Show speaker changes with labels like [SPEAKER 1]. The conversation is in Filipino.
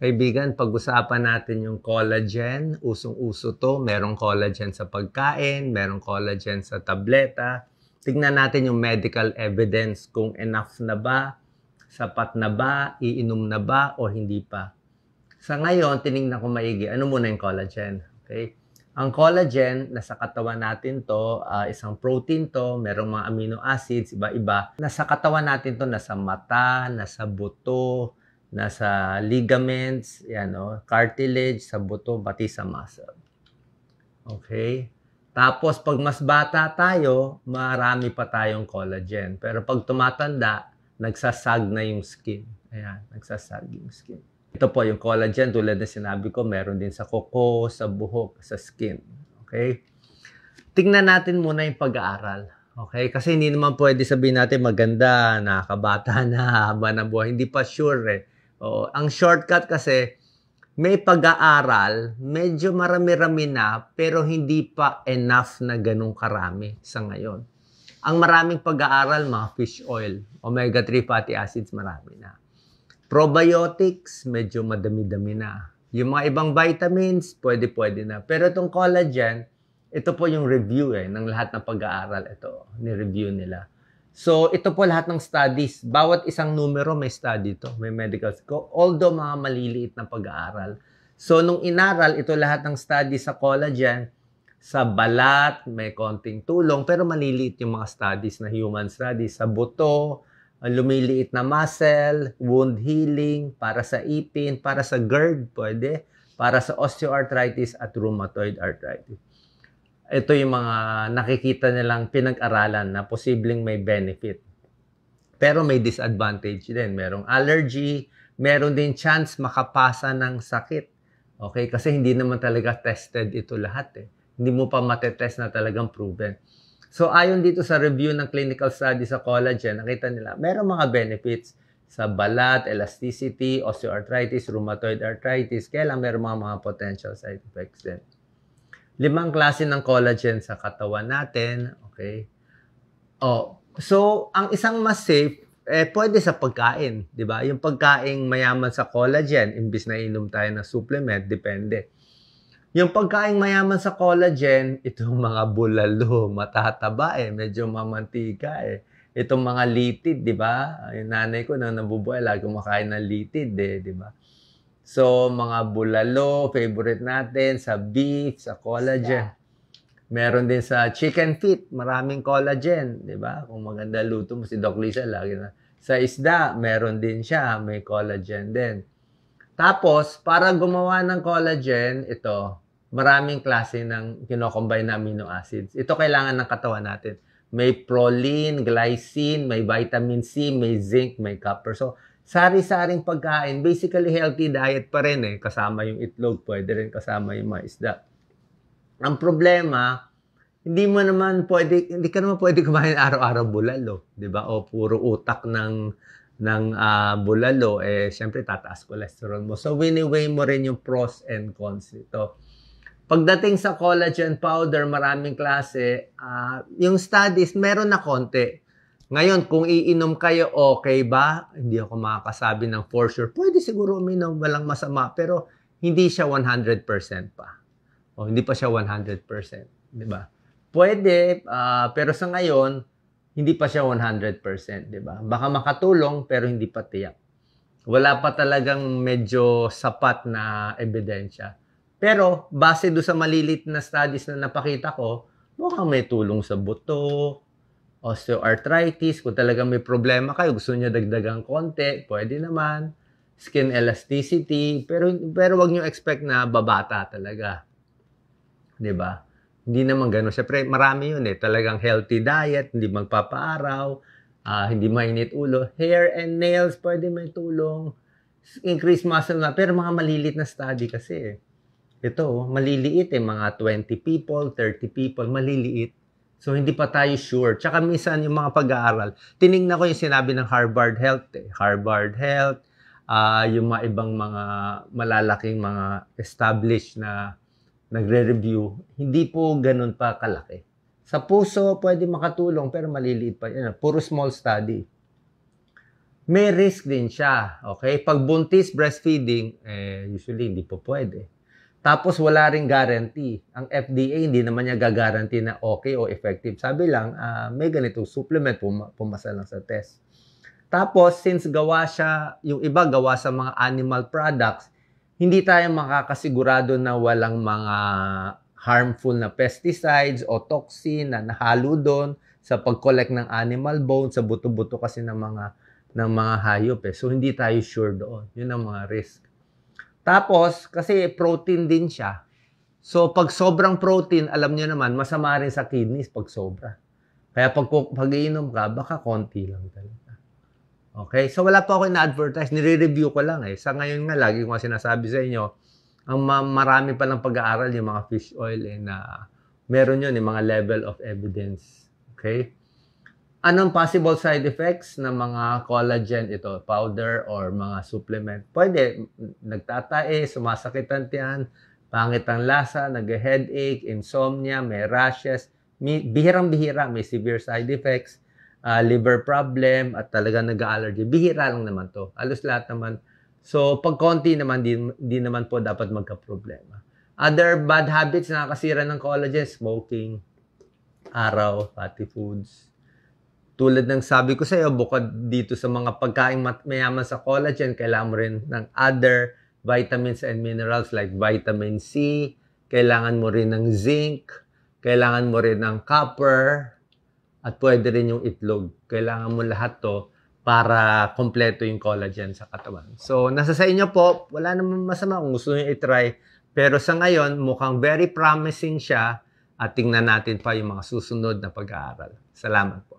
[SPEAKER 1] Kaibigan, pag-usapan natin yung collagen. Usong-uso to. Merong collagen sa pagkain, merong collagen sa tableta. Tignan natin yung medical evidence kung enough na ba, sapat na ba, iinom na ba, o hindi pa. Sa ngayon, tinignan ko maigi. Ano muna yung collagen? Okay? Ang collagen, nasa katawan natin to, isang protein to, merong mga amino acids, iba-iba. Nasa katawan natin to, nasa mata, nasa buto, nasa ligaments, yan, cartilage, sa buto, pati sa muscle. Okay? Tapos, pag mas bata tayo, marami pa tayong collagen. Pero pag tumatanda, nagsasag na yung skin. Ayan, nagsasag yung skin. Ito po yung collagen, tulad na sinabi ko, meron din sa kuko, sa buhok, sa skin. Okay? Tingnan natin muna yung pag-aaral. Okay? Kasi hindi naman pwede sabihin natin maganda, nakakabata na, haba ng buhay. Hindi pa sure eh. Ang shortcut kasi, may pag-aaral, medyo marami-rami na, pero hindi pa enough na ganun karami sa ngayon. Ang maraming pag-aaral, mga fish oil, omega-3 fatty acids, marami na. Probiotics, medyo madami-dami na. Yung mga ibang vitamins, pwede-pwede na. Pero itong collagen, ito po yung review ng lahat ng pag-aaral. Ito, ni-review nila. So, ito po lahat ng studies. Bawat isang numero may study to, may medical school. Although mga maliliit na pag-aaral. So, nung inaral, ito lahat ng studies sa collagen, sa balat, may konting tulong, pero maliliit yung mga studies na human studies. Sa buto, lumiliit na muscle, wound healing, para sa ipin, para sa GERD, pwede, para sa osteoarthritis at rheumatoid arthritis. Ito yung mga nakikita nilang pinag-aralan na posibleng may benefit. Pero may disadvantage din. Merong allergy, meron din chance makapasa ng sakit. Okay? Kasi hindi naman talaga tested ito lahat eh. Hindi mo pa matetest na talagang proven. So, ayon dito sa review ng clinical study sa collagen, nakita nila, merong mga benefits sa balat, elasticity, osteoarthritis, rheumatoid arthritis. Kaya lang merong mga potential side effects din. 5 klase ng collagen sa katawan natin. Okay? So, ang isang mas safe, pwede sa pagkain. Di ba? Yung pagkain mayaman sa collagen, imbis na inom tayo ng supplement, depende. Yung pagkain mayaman sa collagen, itong mga bulalo, matataba medyo mamantika Itong mga litid, di ba? Yung nanay ko na nabubuhay, lagi kumakain ng litid di ba? So, mga bulalo, favorite natin, sa beef, sa collagen. Meron din sa chicken feet, maraming collagen, di ba? Kung maganda luto mo, si Doc Lisa, lagi na. Sa isda, meron din siya, may collagen din. Tapos, para gumawa ng collagen, ito, maraming klase ng kinocombine na amino acids. Ito kailangan ng katawan natin. May proline, glycine, may vitamin C, may zinc, may copper. So, sari-saring pagkain, basically healthy diet pa rin kasama yung itlog, pwede rin kasama yung mga isda. Ang problema, hindi ka naman pwede kumain araw-araw bulalo, 'di ba? O puro utak ng bulalo syempre tataas cholesterol mo. So wini-weigh mo rin yung pros and cons nito. Pagdating sa collagen powder, maraming klase, yung studies meron na konti. Ngayon, kung iinom kayo, okay ba? Hindi ako makakasabi ng for sure. Pwede siguro uminom, walang masama, pero hindi siya 100% pa. O hindi pa siya 100%, di ba? Pwede, pero sa ngayon, hindi pa siya 100%, di ba? Baka makatulong, pero hindi pa tiyak. Wala pa talagang medyo sapat na ebidensya. Pero, base do sa malilit na studies na napakita ko, mukhang may tulong sa buto, osteoarthritis, kung talagang may problema kayo, gusto niyo dagdagang konti, pwede naman. Skin elasticity, pero wag niyo expect na babata talaga. 'Di ba? Hindi naman gano'n. Siyempre, marami yun talagang healthy diet, hindi magpapaaraw, hindi mainit ulo. Hair and nails, pwede may tulong. Increase muscle na. Pero mga malilit na study kasi Ito, maliliit mga 20 people, 30 people, maliliit. So, hindi pa tayo sure. Tsaka minsan yung mga pag-aaral, tinignan ko yung sinabi ng Harvard Health. Harvard Health, yung mga ibang mga malalaking mga established na nagre-review, hindi po ganun pa kalaki. Sa puso, pwede makatulong, pero maliliit pa yan. Puro small study. may risk din siya. Okay? Pag buntis, breastfeeding, usually hindi po pwede. Tapos wala ring guarantee. Ang FDA hindi naman niya gagaranti na okay o effective. Sabi lang, may ganitong supplement, pumasa lang sa test. Tapos, since gawa siya, yung iba gawa sa mga animal products, hindi tayo makakasigurado na walang mga harmful na pesticides o toxin na nahalo doon sa pag-collect ng animal bone, sa buto-buto kasi ng mga hayop. So, hindi tayo sure doon. Yun ang mga risk. Tapos, kasi protein din siya. So, pag sobrang protein, alam nyo naman, masama rin sa kidneys pag sobra. Kaya pag iinom ka, baka konti lang talaga. Okay? So, wala pa ako na-advertise. Nire-review ko lang eh. Sa ngayon nga, lagi ko sinasabi sa inyo, ang marami pa lang pag-aaral yung mga fish oil na meron yun, yung mga level of evidence. Okay? Anong possible side effects ng mga collagen ito, powder or mga supplement? Pwede, nagtatae, sumasakit ang tiyan, pangit ang lasa, nag-headache, insomnia, may rashes, bihirang-bihira, may severe side effects, liver problem, at talaga nag-allergy. Bihira lang naman to. Halos lahat naman. So, pag konti naman, di naman po dapat magka-problema. Other bad habits na nakakasira ng collagen, smoking, araw, fatty foods. Tulad ng sabi ko sa iyo, bukod dito sa mga pagkain mayaman sa collagen, kailangan mo rin ng other vitamins and minerals like vitamin C, kailangan mo rin ng zinc, kailangan mo rin ng copper, at pwede rin yung itlog. Kailangan mo lahat to para kompleto yung collagen sa katawan. So, nasa sa inyo po, wala namang masama kung gusto nyo i-try. Pero sa ngayon, mukhang very promising siya at tingnan natin pa yung mga susunod na pag-aaral. Salamat.